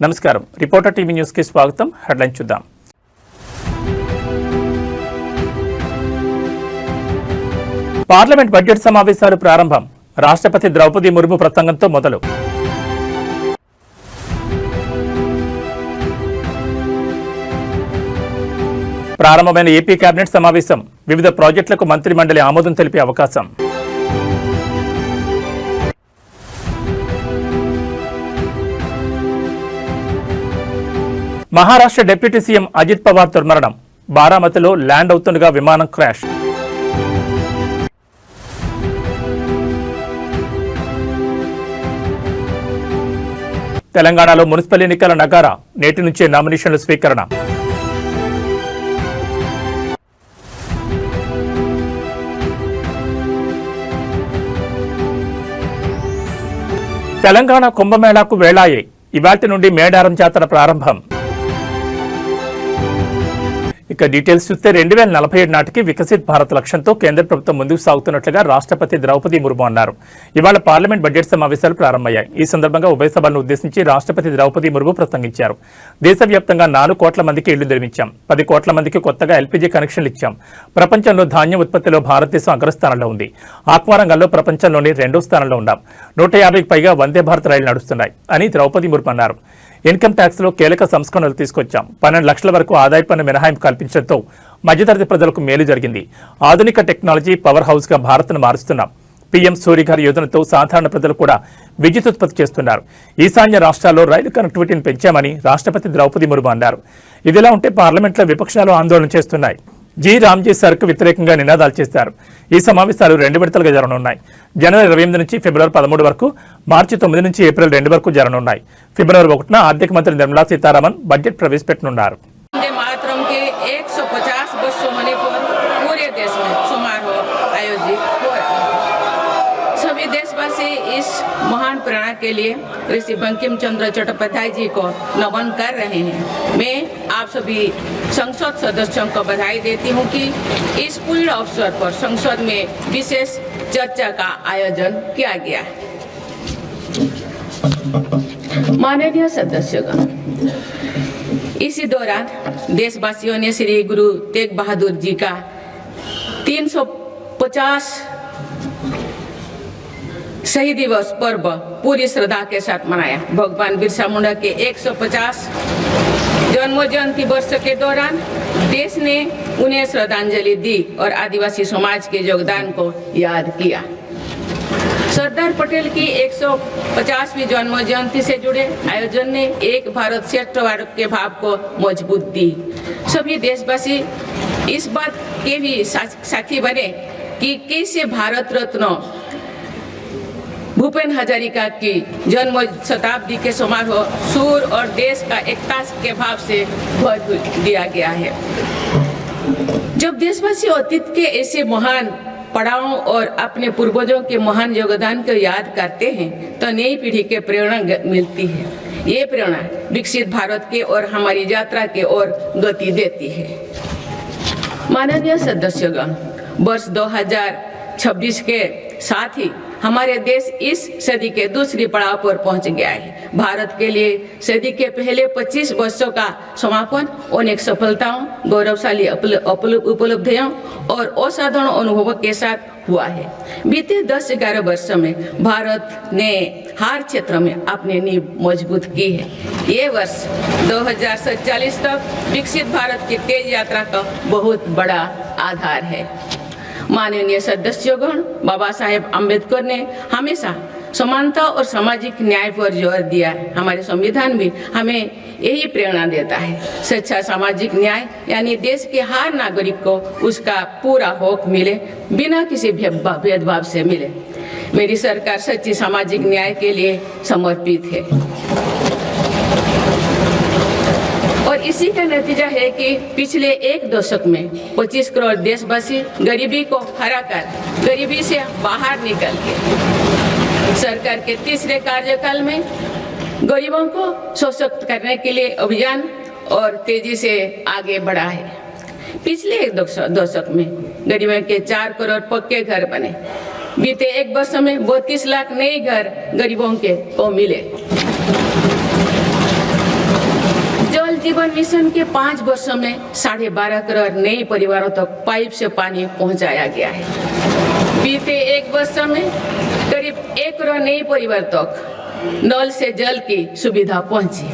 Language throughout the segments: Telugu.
నమస్కారం రిపోర్టర్ టీవీ న్యూస్ కి స్వాగతం. హెడ్లైన్ చూద్దాం. పార్లమెంట్ బడ్జెట్ సమావేశాలు ప్రారంభం. రాష్ట్రపతి ద్రౌపది ముర్ము ప్రసంగంతో మొదలు. ప్రారంభమైన ఏపీ కేబినెట్ సమావేశం. వివిధ ప్రాజెక్టులకు మంత్రి మండలి ఆమోదం తెలిపే అవకాశం. మహారాష్ట్ర డిప్యూటీ సీఎం అజిత్ పవార్ దుర్మరణం. బారామతిలో ల్యాండ్ అవుతుండగా విమానం క్రాష్. తెలంగాణలో మున్సిపల్ ఎన్నికల నగారా. నేటి నుంచే నామినేషన్ల స్వీకరణ. తెలంగాణ కుంభమేళాకు వేళాయే. ఇవాల్టి నుండి మేడారం జాతర ప్రారంభం. ఇక డీటెయిల్స్ చూస్తే 2047 నాటికి వికసిత్ భారత్ లక్ష్యంతో కేంద్ర ప్రభుత్వం ముందుకు సాగుతున్నట్లుగా రాష్ట్రపతి ద్రౌపది ముర్ము అన్నారు. ఇవాళ పార్లమెంట్ బడ్జెట్ సమావేశాలు ప్రారంభమయ్యాయి. ఈ సందర్భంగా ఉభయ సభలను ఉద్దేశించి రాష్ట్రపతి ద్రౌపది ముర్ము ప్రసంగించారు. దేశవ్యాప్తంగా 4 కోట్ల మందికి ఇళ్లు నిర్మించాం, 10 కోట్ల మందికి కొత్తగా ఎల్పీజీ కనెక్షన్లు ఇచ్చాం. ప్రపంచంలో ధాన్యం ఉత్పత్తిలో భారతదేశం అగ్రస్థానంలో ఉంది. ఆక్వా రంగంలో ప్రపంచంలోని 2వ స్థానంలో ఉన్నాం. 150కి పైగా వందే భారత్ రైళ్లు నడుస్తున్నాయి అని ద్రౌపది ముర్ము అన్నారు. ఇన్కమ్ ట్యాక్స్ లో కీలక సంస్కరణలు తీసుకొచ్చాం. 12 లక్షల వరకు ఆదాయ పన్ను మినహాయింపు కల్పించడంతో మధ్యతరగతి ప్రజలకు మేలు జరిగింది. ఆధునిక టెక్నాలజీ పవర్ హౌస్ గా భారత్ను మారుస్తున్నాం. పీఎం సూర్యఘర్ యోజనతో సాధారణ ప్రజలు కూడా విద్యుత్ ఉత్పత్తి చేస్తున్నారు. ఈశాన్య రాష్ట్రాల్లో రైలు కనెక్టివిటీని పెంచామని రాష్ట్రపతి ద్రౌపది ముర్ము అన్నారు. ఇదిలా ఉంటే పార్లమెంట్లో విపక్షాలు ఆందోళన చేస్తున్నాయి. జీ రామ్జీ సర్కు వ్యతిరేకంగా నినాదాలు చేశారు. ఈ సమావేశాలు 2 విడతలుగా జరగనున్నాయి. జనవరి 28 నుంచి ఫిబ్రవరి 13 వరకు, మార్చి 9 నుంచి ఏప్రిల్ 2 వరకు జరగనున్నాయి. ఫిబ్రవరి 1న ఆర్థిక మంత్రి నిర్మలా సీతారామన్ బడ్జెట్ ప్రవేశపెట్టనున్నారు. इस महान प्रेरणा के लिए ऋषि बंकिम चंद्र चट्टोपाध्याय जी को नमन कर रहे हैं। मैं आप सभी संसद सदस्यों को बधाई देती हूं कि इस पूर्ण अवसर पर संसद में विशेष चर्चा का आयोजन किया गया है। माननीय सदस्यगण, इसी दौरान देशवासियों ने श्री गुरु तेग बहादुर जी का 350 शहीद दिवस पर्व पूरी श्रद्धा के साथ मनाया। भगवान बिरसा मुंडा के 150 जन्म जयंती वर्ष के दौरान देश ने उन्हें श्रद्धांजलि दी और आदिवासी समाज के योगदान को याद किया। सरदार पटेल की 150वीं जन्म जयंती से जुड़े आयोजन ने एक भारत श्रेष्ठ भारत के भाव को मजबूत दी। सभी देशवासी इस बात के भी साक्षी बने कि कैसे भारत रत्न भूपेन हजारिका की जन्म शताब्दी के समारोह सूर और देश का एकता के भाव से भर दिया गया है। जब देशवासी अतीत के ऐसे महान पड़ावों और अपने पूर्वजों के महान योगदान को याद करते हैं तो नई पीढ़ी के प्रेरणा मिलती है। ये प्रेरणा विकसित भारत के और हमारी यात्रा के ओर गति देती है। माननीय सदस्यगण, वर्ष 2026 के साथ ही हमारे देश इस सदी के दूसरी पड़ाव पर पहुंच गया है। भारत के लिए सदी के पहले 25 वर्षों का समापन अनेक सफलताओं, गौरवशाली उपलब्धियों और असाधारण अनुभवों के साथ हुआ है। बीते 10-11 वर्षों में भारत ने हर क्षेत्र में अपनी नींव मजबूत की है। ये वर्ष 2047 तक विकसित भारत की तेज यात्रा का बहुत बड़ा आधार है। माननीय सदस्यगण, बाबा साहेब अम्बेडकर ने हमेशा समानता और सामाजिक न्याय पर जोर दिया। हमारे संविधान भी हमें यही प्रेरणा देता है। सच्चा सामाजिक न्याय यानी देश के हर नागरिक को उसका पूरा हक मिले, बिना किसी भेदभाव से मिले। मेरी सरकार सच्ची सामाजिक न्याय के लिए समर्पित है और इसी का नतीजा है कि पिछले 1 दशक में 25 करोड़ देशवासी गरीबी को हराकर गरीबी से बाहर निकल के सरकार के तीसरे कार्यकाल में गरीबों को सशक्त करने के लिए अभियान और तेजी से आगे बढ़ा है। पिछले 1 दशक में गरीबों के 4 करोड़ पक्के घर बने। बीते 1 वर्ष में 32 लाख नए घर गरीबों के को मिले। जीवन मिशन के 5 वर्षों में 12.5 करोड़ नए परिवारों तक पाइप से पानी पहुंचाया गया है। बीते 1 वर्ष में करीब 1 करोड़ नए परिवार तक नल से जल की सुविधा पहुंची।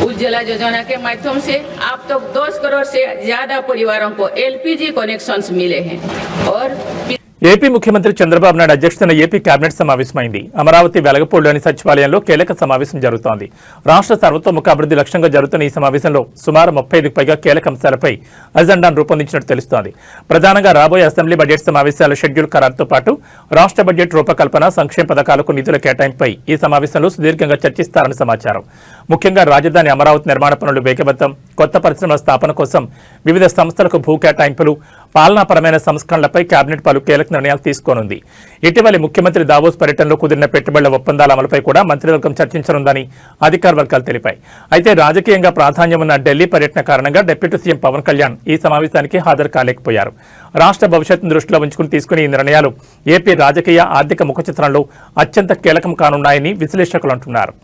उज्ज्वला योजना के माध्यम से अब तक 10 करोड़ से ज्यादा परिवारों को एलपीजी कनेक्शंस मिले हैं और ఏపీ ముఖ్యమంత్రి చంద్రబాబు నాయుడు అధ్యక్షతన ఏపీ కేబినెట్ సమావేశమైంది. అమరావతి వెలగపూడిలోని సచివాలయంలో కీలక సమావేశం జరుగుతోంది. రాష్ట్ర సర్వతోముఖ అభివృద్ధి లక్ష్యంగా జరుగుతున్న ఈ సమావేశంలో సుమారు 35కు పైగా కీలక అంశాలపై అజెండాను రూపొందించినట్టు తెలుస్తోంది. ప్రధానంగా రాబోయే అసెంబ్లీ బడ్జెట్ సమావేశాల షెడ్యూల్ ఖరారుతో పాటు రాష్ట్ర బడ్జెట్ రూపకల్పన, సంక్షేమ పథకాలకు నిధుల కేటాయింపుపై ఈ సమావేశంలో సుదీర్ఘంగా చర్చిస్తారని సమాచారం. ముఖ్యంగా రాజధాని అమరావతి నిర్మాణ పనులు వేగవంతం, కొత్త పరిశ్రమల స్థాపన కోసం వివిధ సంస్థలకు భూ కేటాయింపులు, పాలనాపరమైన సంస్కరణలపై కేబినెట్ పలు కీలక నిర్ణయాలు తీసుకోనుంది. ఇటీవలి ముఖ్యమంత్రి దావోస్ పర్యటనలో కుదిరిన పెట్టుబడుల ఒప్పందాల అమలుపై కూడా మంత్రివర్గం చర్చించనుందని అధికార వర్గాలు తెలిపాయి. అయితే రాజకీయంగా ప్రాధాన్యం ఉన్న ఢిల్లీ పర్యటన కారణంగా డిప్యూటీ సీఎం పవన్ కళ్యాణ్ ఈ సమావేశానికి హాజరు కాలేకపోయారు. రాష్ట్ర భవిష్యత్తును దృష్టిలో ఉంచుకుని తీసుకునే ఈ నిర్ణయాలు ఏపీ రాజకీయ, ఆర్థిక ముఖచిత్రంలో అత్యంత కీలకం కానున్నాయని విశ్లేషకులు అంటున్నారు.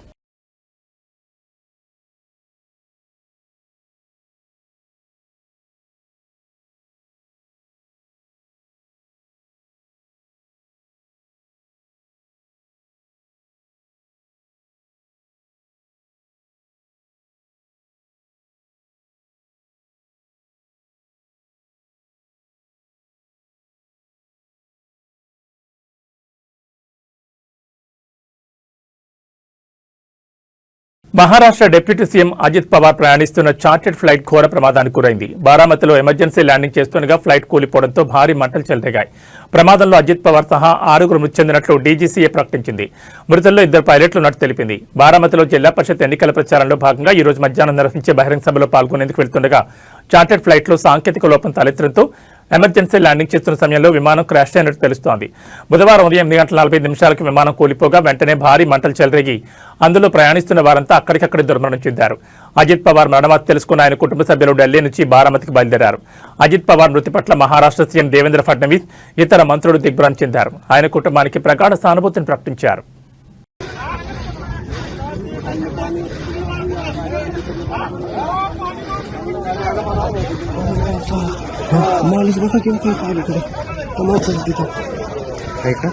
మహారాష్ట్ర డిప్యూటీ సీఎం అజిత్ పవార్ ప్రయాణిస్తున్న చార్టెడ్ ఫ్లైట్ ఘోర ప్రమాదానికి గురైంది. బారామతిలో ఎమర్జెన్సీ ల్యాండింగ్ చేస్తుండగా ఫ్లైట్ కూలిపోవడంతో భారీ మంటలు చెలరేగాయి. ప్రమాదంలో అజిత్ పవార్ సహా 6 మృతి చెందినట్లు డీజీసీఏ ప్రకటించింది. మృతుల్లో 2 పైలట్లు ఉన్నట్టు తెలిపింది. బారామతిలో జిల్లా పరిషత్ ఎన్నికల ప్రచారంలో భాగంగా ఈ రోజు మధ్యాహ్నం నిర్వహించే బహిరంగ సభలో పాల్గొనేందుకు వెళ్తుండగా చార్టెడ్ ఫ్లైట్లో సాంకేతిక లోపం తలెత్తడంతో ఎమర్జెన్సీ ల్యాండింగ్ చేస్తున్న సమయంలో విమానం క్రాష్ అయినట్టు తెలుస్తోంది. బుధవారం ఉదయం 8:45 విమానం కూలిపోగా వెంటనే భారీ మంటలు చెలరేగి అందులో ప్రయాణిస్తున్న వారంతా అక్కడికక్కడే దుర్మరణం చెందారు. అజిత్ పవార్ మరణవార్త తెలుసుకున్న ఆయన కుటుంబ సభ్యులు ఢిల్లీ నుంచి బారామతికి బయలుదేరారు. అజిత్ పవార్ మృతి పట్ల మహారాష్ట్ర సీఎం దేవేంద్ర ఫడ్నవీస్, ఇతర మంత్రులు దిగ్భ్రాంతి చెందారు. ఆయన కుటుంబానికి ప్రగాఢ సానుభూతిని ప్రకటించారు. Malas baka yung kaya ko. Tama sa dito. Right ka?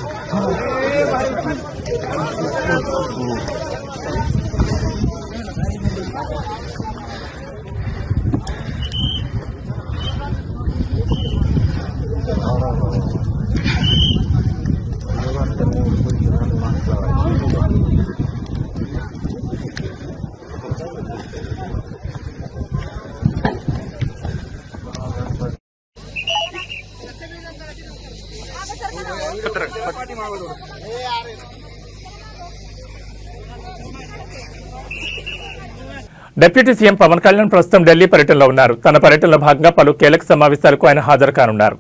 Deputy CM Pawan Kalyan ప్రస్తుతం ఢిల్లీ పర్యటనలో ఉన్నారు. తన పర్యటనలో భాగంగా పలు కీలక సమావేశాలకు ఆయన హాజరు కానున్నారు.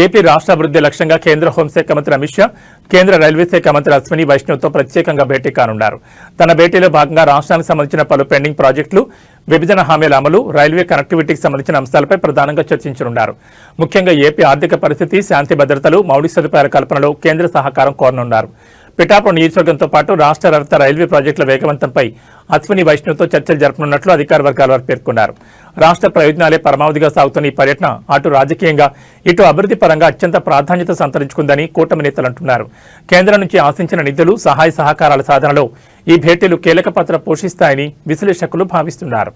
ఏపీ రాష్ట్ర అభివృద్ధి లక్ష్యంగా కేంద్ర హోంశాఖ మంత్రి అమిత్ షా, కేంద్ర రైల్వే శాఖ మంత్రి అశ్విని వైష్ణవ్తో ప్రత్యేకంగా భేటీ కానున్నారు. తన భేటీలో భాగంగా రాష్ట్రానికి సంబంధించిన పలు పెండింగ్ ప్రాజెక్టులు, విభజన హామీల అమలు, రైల్వే కనెక్టివిటీకి సంబంధించిన అంశాలపై ప్రధానంగా చర్చించనున్నారు. ముఖ్యంగా ఏపీ ఆర్థిక పరిస్థితి, శాంతి భద్రతలు, మౌలిక సదుపాయాల కల్పనలో కేంద్ర సహకారం కోరనున్నారు. పిఠాపురం నియోజకవర్గంతో పాటు రాష్ట్ర రవాణా రైల్వే ప్రాజెక్టుల వేగవంతంపై అశ్విని వైష్ణవ్తో చర్చలు జరపనున్నట్లు అధికార వర్గాల వారు పేర్కొన్నారు. రాష్ట్ర ప్రయోజనాలే పరమావధిగా సాగుతున్న ఈ పర్యటన అటు రాజకీయంగా, ఇటు అభివృద్ధి పరంగా అత్యంత ప్రాధాన్యత సంతరించుకుందని కూటమి నేతలు అంటున్నారు. కేంద్రం నుంచి ఆశించిన నిధులు, సహాయ సహకారాల సాధనలో ఈ భేటీలు కీలక పాత్ర పోషిస్తాయని విశ్లేషకులు భావిస్తున్నారు.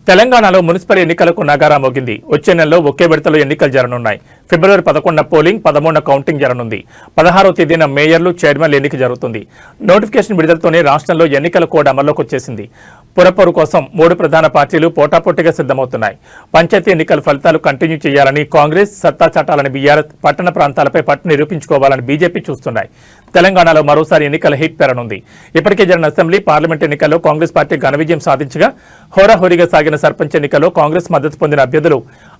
తెలంగాణలో మున్సిపల్ ఎన్నికలకు నగారా మోగింది. వచ్చే నెలలో ఒకే విడతలో ఎన్నికలు జరగనున్నాయి. ఫిబ్రవరి 11న పోలింగ్, 13న కౌంటింగ్ జరగనుంది. 16వ తేదీన మేయర్లు, చైర్మన్ల ఎన్నిక జరుగుతుంది. నోటిఫికేషన్ విడుదలతోనే రాష్ట్రంలో ఎన్నికల కోడ్ అమల్లోకి వచ్చేసింది. పురపోరు కోసం 3 ప్రధాన పార్టీలు పోటాపోటీగా సిద్ధమవుతున్నాయి. పంచాయతీ ఎన్నికల ఫలితాలు కంటిన్యూ చేయాలని కాంగ్రెస్, సత్తా చాటాలని బీఆర్ఎస్, పట్టణ ప్రాంతాలపై పట్టు నిరూపించుకోవాలని బీజేపీ చూస్తున్నాయి. తెలంగాణలో మరోసారి ఎన్నికల హీట్ పెరనుంది. ఇప్పటికే జరిగిన అసెంబ్లీ, పార్లమెంట్ ఎన్నికల్లో కాంగ్రెస్ పార్టీ ఘన విజయం సాధించగా హోరాహోరీగా సాగిన సర్పంచ్ ఎన్నికల్లో కాంగ్రెస్ మద్దతు పొందిన అభ్యర్థులు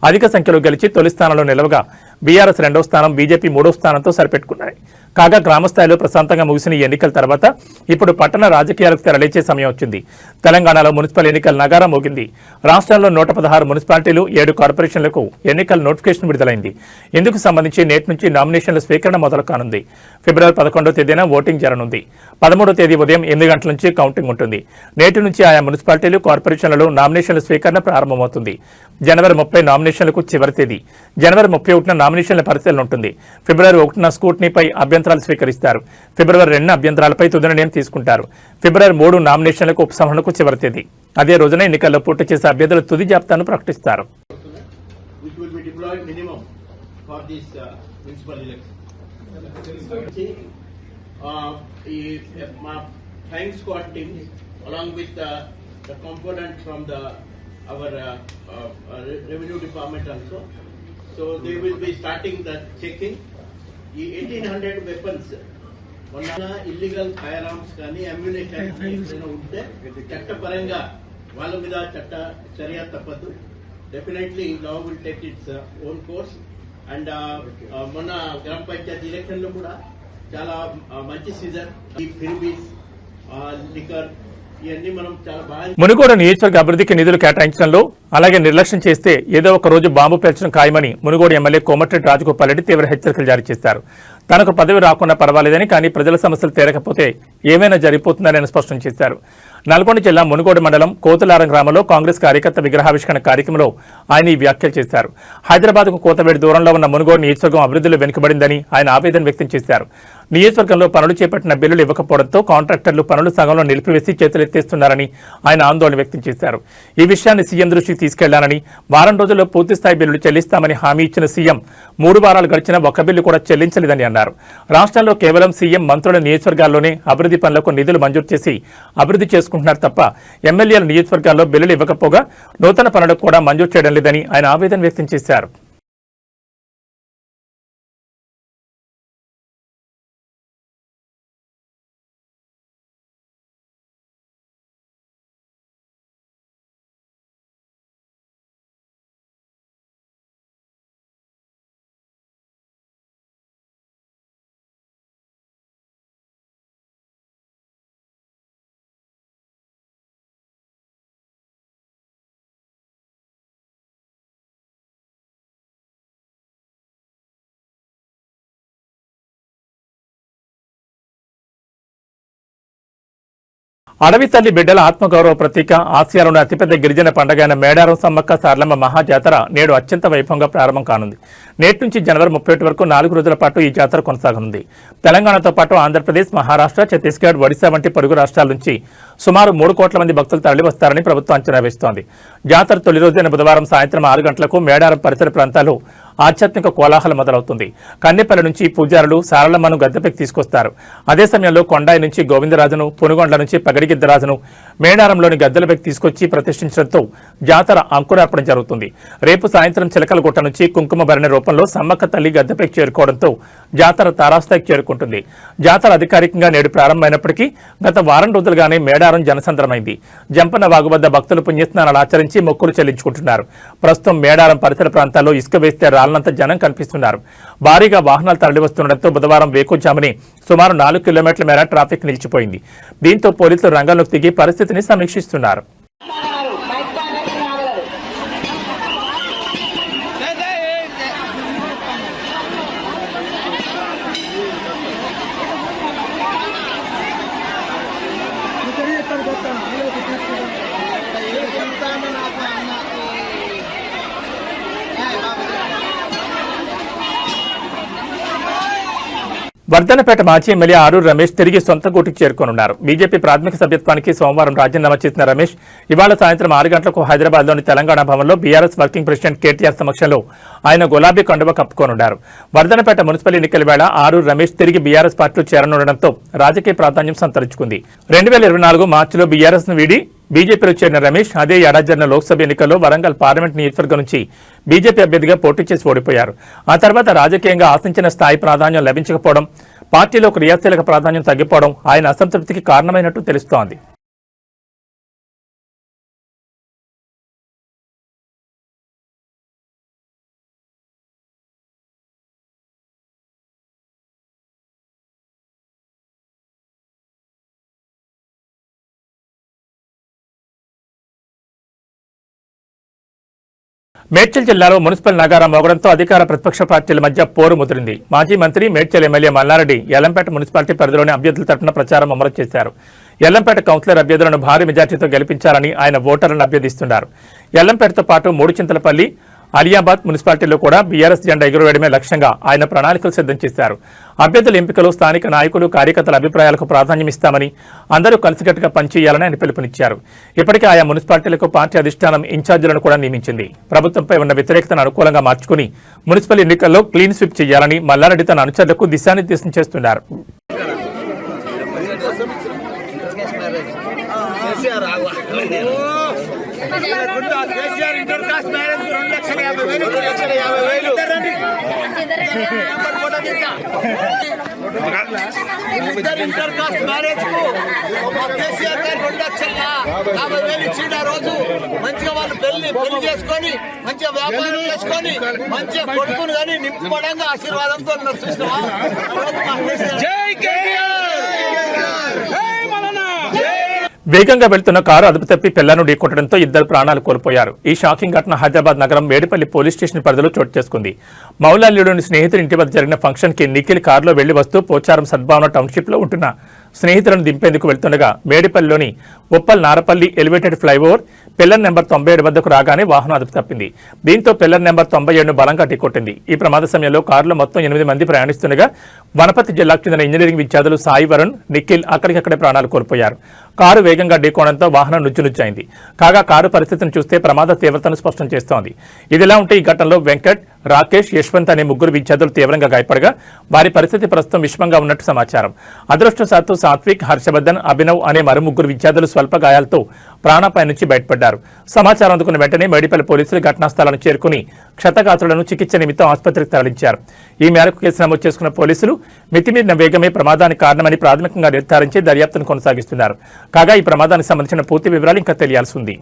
అధిక సంఖ్యలో గెలిచి తొలి స్థానంలో నిలవగా బీఆర్ఎస్ 2వ స్థానం, బీజేపీ 3వ స్థానంతో సరిపెట్టుకున్నాయి. కాగా గ్రామస్థాయిలో ప్రశాంతంగా ముగిసిన ఈ ఎన్నికల తర్వాత ఇప్పుడు పట్టణ రాజకీయాలకు తెరలేచే సమయం వచ్చింది. తెలంగాణలో మున్సిపల్ ఎన్నికల నగారా మోగింది. రాష్ట్రంలో 116 మున్సిపాలిటీలు 7 కార్పొరేషన్లకు ఎన్నికల నోటిఫికేషన్ విడుదలైంది. ఇందుకు సంబంధించి నేటి నుంచి నామినేషన్ల స్వీకరణ మొదలు కానుంది. ఫిబ్రవరి 11వ తేదీన ఓటింగ్ జరగనుంది. 13వ తేదీ ఉదయం 8 గంటల నుంచి కౌంటింగ్ ఉంటుంది. నేటి నుంచి ఆయా మున్సిపాలిటీలు కార్పొరేషన్లలో నామినేషన్ల స్వీకరణ ప్రారంభమవుతుంది. జనవరి 30 నామినేషన్లకు చివరి తేదీ. జనవరి 31న నామినేషన్ల పరిశీలన ఉంటుంది. ఫిబ్రవరి 1న స్కూటనీపై అభ్యంతరాలు స్వీకరిస్తారు. ఫిబ్రవరి 2న అభ్యంతరాలపై తుది నిర్ణయం తీసుకుంటారు. ఫిబ్రవరి 3 నామినేషన్లకు ఉపసంహరణకు చివరి తేదీ. అదే రోజున ఎన్నికల్లో పోటీ చేసే అభ్యర్థుల తుది జాబితాను ప్రకటిస్తారు. our revenue department also. So they will be starting the checking. The 1800 weapons, illegal firearms కానీ ammunition ఏదైనా ఉంటే చట్టపరంగా వాళ్ళ మీద చట్ట చర్య తప్పదు. Definitely law will take its own course. And మొన్న గ్రామ పంచాయతీ ఎలక్షన్ లో కూడా చాలా మంచి సీజన్. ఈ ఫిర్బీస్ లిక్కర్ ఇవన్నీ మనం చాలా బాగా. మునుగోడు నియోజకవర్గ అభివృద్ధికి నిధులు కేటాయించడంలో అలాగే నిర్లక్ష్యం చేస్తే ఏదో ఒక రోజు బాంబు పేల్చడం ఖాయమని మునుగోడు ఎమ్మెల్యే కోమటిరెడ్డి రాజగోపాల్ రెడ్డి తీవ్ర హెచ్చరికలు జారీ చేశారు. తనకు పదవి రాకుండా పర్వాలేదని, కానీ ప్రజల సమస్యలు తీరకపోతే ఏమైనా జరిగిపోతుందని ఆయన స్పష్టం చేశారు. నల్గొండ జిల్లా మునుగోడు మండలం కోతులారం గ్రామంలో కాంగ్రెస్ కార్యకర్త విగ్రహావిష్కరణ కార్యక్రమంలో ఆయన ఈ వ్యాఖ్యలు చేశారు. హైదరాబాద్కు కోతవేడి దూరంలో ఉన్న మునుగోడు నియోజకవర్గం అభివృద్ధిలో వెనుకబడిందని ఆయన ఆవేదన వ్యక్తం చేశారు. నియోజకవర్గంలో పనులు చేపట్టిన బిల్లులు ఇవ్వకపోవడంతో కాంట్రాక్టర్లు పనులు సగంలో నిలిపివేసి చేతులెత్తేస్తున్నారని ఆయన ఆందోళన వ్యక్తం చేశారు. ఈ విషయాన్ని సీఎం దృష్టికి తీసుకెళ్లానని, వారం రోజుల్లో పూర్తిస్థాయి బిల్లులు చెల్లిస్తామని హామీ ఇచ్చిన సీఎం 3 వారాలు గడిచినా ఒక్క బిల్లు కూడా చెల్లించలేదని అన్నారు. రాష్ట్రంలో కేవలం సీఎం మంత్రుల నియోజకవర్గాల్లోనే అభివృద్ధి పనులకు నిధులు మంజూరు చేసి అభివృద్ధి చేసుకుంటున్నారు తప్ప ఎమ్మెల్యేల నియోజకవర్గాల్లో బిల్లులు ఇవ్వకపోగా నూతన పనులకు కూడా మంజూరు చేయడం లేదని ఆయన ఆవేదన వ్యక్తం చేశారు. అడవి తల్లి బిడ్డల ఆత్మగౌరవ ప్రతీక, ఆసియాలోని అతిపెద్ద గిరిజన పండుగ అయిన మేడారం సమ్మక్క సారలమ్మ మహాజాతర నేడు అత్యంత వైభవంగా ప్రారంభం కానుంది. నేటి నుంచి జనవరి 31 వరకు 4 రోజుల పాటు ఈ జాతర కొనసాగనుంది. తెలంగాణతో పాటు ఆంధ్రప్రదేశ్, మహారాష్ట్ర, ఛత్తీస్గఢ్, ఒడిశా వంటి పొరుగు రాష్ట్రాల నుంచి సుమారు 3 కోట్ల మంది భక్తులు తరలివస్తారని ప్రభుత్వం అంచనా వేస్తోంది. జాతర తొలి రోజైన బుధవారం సాయంత్రం 6 గంటలకు మేడారం పరిసర ప్రాంతాల్లో ఆధ్యాత్మిక కోలాహలం మొదలవుతుంది. కన్నెపల్లి నుంచి పూజారులు సారలమ్మను గద్దెపైకి తీసుకొస్తారు. అదే సమయంలో కొండాయి నుంచి గోవిందరాజును, పునుగొండ్ల నుంచి పగడిగిద్దరాజును మేడారంలోని గద్దెలపైకి తీసుకొచ్చి ప్రతిష్ఠించడంతో జాతర అంకురార్పణ జరుగుతుంది. రేపు సాయంత్రం చిలకలగుట్ట నుంచి కుంకుమ భరణ రూపంలో సమ్మక్క తల్లి గద్దెపైకి చేరుకోవడంతో జాతర తారాస్థాయికి చేరుకుంటుంది. జాతర అధికారికంగా నేడు ప్రారంభమైనప్పటికీ గత వారం రోజులుగానే మేడారం జనసంద్రమైంది. జంపన్న వాగు వద్ద భక్తులు పుణ్యస్నానాలు ఆచరించి మొక్కులు చెల్లించుకుంటున్నారు. ప్రస్తుతం మేడారం పరిసర ప్రాంతాల్లో ఇసుక వేస్తే రాళ్లంతా జనం కనిపిస్తున్నారు. భారీగా వాహనాలు తరలివస్తుండటంతో బుధవారం వేకుజామునే సుమారు 4 కిలోమీటర్ల మేర ట్రాఫిక్ నిలిచిపోయింది. దీంతో పోలీసులు రంగంలోకి దిగి పరిస్థితిని సమీక్షిస్తున్నారు. వర్ధనపేట మాజీ ఎమ్మెల్యే ఆరూరు రమేష్ తిరిగి సొంత గూటికి చేరుకోనున్నారు. బీజేపీ ప్రాథమిక సభ్యత్వానికి సోమవారం రాజీనామా చేసిన రమేష్ ఇవాళ సాయంత్రం 6 గంటలకు హైదరాబాద్లోని తెలంగాణ భవన్లో బీఆర్ఎస్ వర్కింగ్ ప్రెసిడెంట్ కేటీఆర్ సమక్షంలో ఆయన గులాబీ కండువ కప్పుకోనున్నారు. వర్ధనపేట మున్సిపల్ ఎన్నికల వేళ ఆరూరు రమేష్ తిరిగి బీఆర్ఎస్ పార్టీలో చేరనుండడంతో రాజకీయ ప్రాధాన్యం సంతరించుకుంది. 2024 మార్చిలో బీఆర్ఎస్ ను వీడి బీజేపీలో చేరిన రమేష్ అదే ఏడాది జరిగిన లోక్సభ ఎన్నికల్లో వరంగల్ పార్లమెంట్ నియోజకవర్గం నుంచి బీజేపీ అభ్యర్థిగా పోటీ చేసి ఓడిపోయారు. ఆ తర్వాత రాజకీయంగా ఆశించిన స్థాయి ప్రాధాన్యం లభించకపోవడం, పార్టీలో క్రియాశీలక ప్రాధాన్యం తగ్గిపోవడం ఆయన అసంతృప్తికి కారణమైనట్టు తెలుస్తోంది. మేడ్చల్ జిల్లాలో మున్సిపల్ నగారం మోగడంతో అధికార ప్రతిపక్ష పార్టీల మధ్య పోరు ముదిరింది. మాజీ మంత్రి మేడ్చల్ ఎమ్మెల్యే మల్లారెడ్డి యల్లంపేట మున్సిపాలిటీ పరిధిలోని అభ్యర్థుల తరఫున ప్రచారం అమలు చేశారు. యల్లంపేట కౌన్సిలర్ అభ్యర్థులను భారీ మెజార్టీతో గెలిపించాలని ఆయన ఓటర్లను అభ్యర్థిస్తున్నారు. యల్లంపేటతో పాటు మూడుచింతలపల్లి, అలియాబాద్ మున్సిపాలిటీలో కూడా బీఆర్ఎస్ జెండా ఎగురవేయడమే లక్ష్యంగా ఆయన ప్రణాళికలు సిద్ధం చేశారు. అభ్యర్థుల ఎంపికలో స్థానిక నాయకులు, కార్యకర్తల అభిప్రాయాలకు ప్రాధాన్యమిస్తామని, అందరూ కలిసికట్టుగా పనిచేయాలని ఆయన పిలుపునిచ్చారు. ఇప్పటికే ఆయా మున్సిపాలిటీలకు పార్టీ అధిష్టానం ఇన్ఛార్జీలను కూడా నియమించింది. ప్రభుత్వంపై ఉన్న వ్యతిరేకతను అనుకూలంగా మార్చుకుని మున్సిపల్ ఎన్నికల్లో క్లీన్ స్వీప్ చేయాలని మల్లారెడ్డి తన అనుచరులకు దిశానిర్దేశం చేస్తున్నారు. ఇంటర్ కాస్ట్ మ్యారేజ్ కు కేసీఆర్ గారు 2,50,000 ఇచ్చిండు. ఆ రోజు మంచిగా వాళ్ళు పెళ్లి చేసుకొని మంచిగా వ్యాపారం చేసుకొని మంచిగా కొడుకుని కానీ నింపడంగా ఆశీర్వాదంతో చూసినావా? వేగంగా వెళ్తున్న కారు అదుపు తప్పి పిల్లను ఢీకొట్టడంతో ఇద్దరు ప్రాణాలు కోల్పోయారు. ఈ షాకింగ్ ఘటన హైదరాబాద్ నగరం మేడిపల్లి పోలీస్ స్టేషన్ పరిధిలో చోటు చేసుకుంది. మౌలాల్యులోని స్నేహితుడి ఇంటి వద్ద జరిగిన ఫంక్షన్ కి నిఖిల్ కారులో వెళ్లి వస్తూ పోచారం సద్భావన టౌన్షిప్ లో ఉంటున్న స్నేహితులను దింపేందుకు వెళ్తుండగా మేడిపల్లిలోని Uppal Narapalli elevated flyover pillar number 97 వద్దకు రాగానే వాహనం అదుపు తప్పింది. దీంతో పిల్లర్ నెంబర్ 97ను బలంగా ఢీకొట్టింది. ఈ ప్రమాద సమయంలో కారులో మొత్తం 8 మంది ప్రయాణిస్తుండగా వనపర్తి జిల్లాకు చెందిన ఇంజనీరింగ్ విద్యార్థులు సాయి వరుణ్, నిఖిల్ అక్కడికక్కడే ప్రాణాలు కోల్పోయారు. కారు వేగంగా ఢీకోవడంతో వాహనం నుజ్జునుజ్జైంది. కాగా కారు పరిస్థితిని చూస్తే ప్రమాద తీవ్రతను స్పష్టం చేస్తోంది. ఇదిలా ఉంటే ఈ ఘటనలో వెంకట్, రాకేష్, యశ్వంత్ అనే ముగ్గురు విద్యార్థులు తీవ్రంగా గాయపడగా వారి పరిస్థితి ప్రస్తుతం విషమంగా ఉన్నట్టు సమాచారం. అదృష్టవశాత్తు సాత్విక్, హర్షవర్ధన్, అభినవ్ అనే మరో ముగ్గురు విద్యార్థులు స్వల్ప గాయాలతో ప్రాణాపాయ నుంచి బయటపడ్డారు. సమాచారం అందుకున్న వెంటనే మేడిపల్లి పోలీసులు ఘటనా స్థలాన్ని చేరుకుని క్షతగాత్రులను చికిత్స నిమిత్తం ఆసుపత్రికి తరలించారు. ఈ మేరకు కేసు నమోదు చేసుకున్న పోలీసులు మితిమీరిన వేగమే ప్రమాదానికి కారణమని ప్రాథమికంగా నిర్ధారించి దర్యాప్తును కొనసాగిస్తున్నారు. కాగా ఈ ప్రమాదానికి సంబంధించిన పూర్తి వివరాలు ఇంకా తెలియాల్సి ఉంది.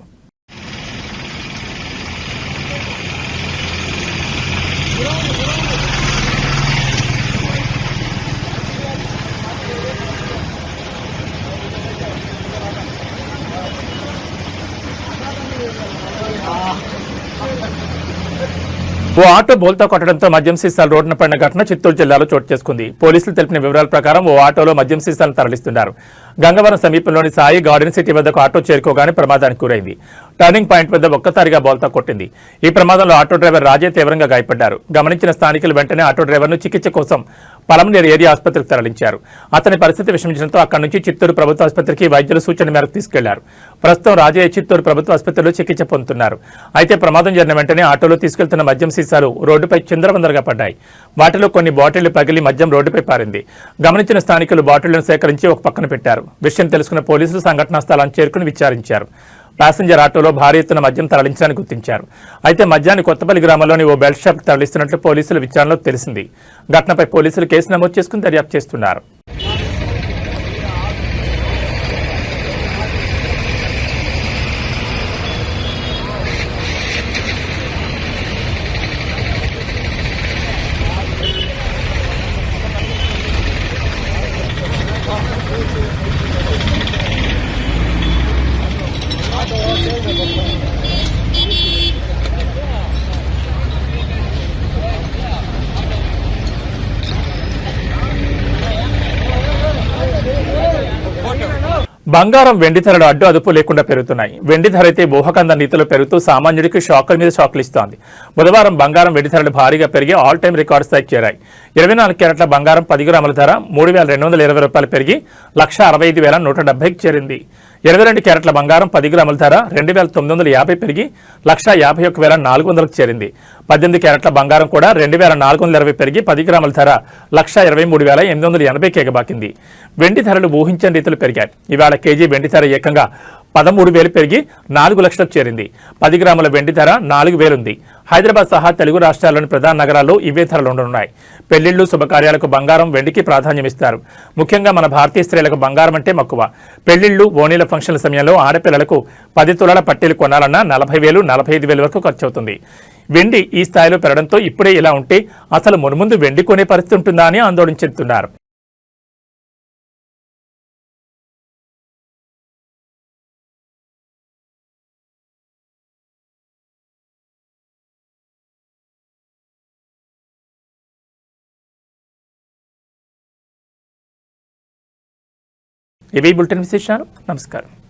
ఓ ఆటో బోల్తా కొట్టడంతో మద్యం సీసాలు రోడ్డున పడిన ఘటన చిత్తూరు జిల్లాలో చోటు చేసుకుంది. పోలీసులు తెలిపిన వివరాల ప్రకారం ఓ ఆటోలో మద్యం సీసాలను తరలిస్తున్నారు. గంగవరం సమీపంలోని సాయి గార్డెన్ సిటీ వద్దకు ఆటో చేరుకోగానే ప్రమాదానికి గురైంది. టర్నింగ్ పాయింట్ వద్ద ఒక్కసారిగా బోల్తా కొట్టింది. ఈ ప్రమాదంలో ఆటో డ్రైవర్ రాజే తీవ్రంగా గాయపడ్డారు. గమనించిన స్థానికులు వెంటనే ఆటో డ్రైవర్ను చికిత్స కోసం పలమనేరు ఏరియా ఆసుపత్రికి తరలించారు. అతని పరిస్థితి విషమించడంతో అక్కడి నుంచి చిత్తూరు ప్రభుత్వ ఆసుపత్రికి వైద్యుల సూచన మేరకు తీసుకెళ్లారు. ప్రస్తుతం రాజయ్య చిత్తూరు ప్రభుత్వ ఆసుపత్రిలో చికిత్స పొందుతున్నారు. అయితే ప్రమాదం జరిగిన వెంటనే ఆటోలో తీసుకెళ్తున్న మద్యం సీసాలు రోడ్డుపై చిందరవందరగా పడ్డాయి. వాటిలో కొన్ని బాటిళ్లు పగిలి మద్యం రోడ్డుపై పారింది. గమనించిన స్థానికులు బాటిళ్లను సేకరించి ఒక పక్కన పెట్టారు. విషయం తెలుసుకున్న పోలీసులు సంఘటనా స్థలాన్ని చేరుకుని విచారించారు. ప్యాసింజర్ ఆటోలో భారీ ఎత్తున మద్యం తరలించడాన్ని గుర్తించారు. అయితే మద్యాన్ని కొత్తపల్లి గ్రామంలోని ఓ బెల్ట్ షాప్ తరలిస్తున్నట్లు పోలీసుల విచారణలో తెలిసింది. ఘటనపై పోలీసులు కేసు నమోదు చేసుకుని దర్యాప్తు చేస్తున్నారు. బంగారం, వెండి ధరలు అడ్డు అదుపు లేకుండా పెరుగుతున్నాయి. వెండి ధర అయితే ఊహకంద రీతిలో పెరుగుతూ సామాన్యుడికి షాకుల మీద షాకులు ఇస్తోంది. బుధవారం బంగారం, వెండి ధరలు భారీగా పెరిగి ఆల్ టైమ్ రికార్డు స్థాయికి చేరాయి. 24 క్యారెట్ల బంగారం 10 గ్రాముల ధర 3,220 రూపాయలు పెరిగి 1,65,170కి చేరింది. 22 క్యారెట్ల బంగారం 10 గ్రాముల ధర 2,950 పెరిగి 1,51,400కి చేరింది. 18 క్యారెట్ల బంగారం కూడా 2,420 పెరిగి 10 గ్రాముల ధర 1,23,880కి ఎగబాకింది. వెండి ధరలు ఊహించని రీతిలో పెరిగాయి. ఇవాళ కేజీ వెండి ధర ఏకంగా 13,000 పెరిగి 4 లక్షలకు చేరింది. 10 గ్రాముల వెండి ధర 4,000 ఉంది. హైదరాబాద్ సహా తెలుగు రాష్ట్రాల్లోని ప్రధాన నగరాల్లో ఇవే ధరలు ఉండనున్నాయి. పెళ్లిళ్లు, శుభకార్యాలకు బంగారం, వెండికి ప్రాధాన్యమిస్తారు. ముఖ్యంగా మన భారతీయ స్త్రీలకు బంగారం అంటే మక్కువ. పెళ్లిళ్లు, ఓణీల ఫంక్షన్ల సమయంలో ఆడపిల్లలకు 10 తులాల పట్టీలు కొనాలన్నా 40,000, 45,000 వరకు ఖర్చు అవుతుంది. వెండి ఈ స్థాయిలో పెరగడంతో ఇప్పుడే ఇలా ఉంటే అసలు మున్ముందు వెండి కొనే పరిస్థితి ఉంటుందా అని ఆందోళన చెందుతున్నారు. ఇవి బులెటిన్ విశేషాలు. నమస్కారం.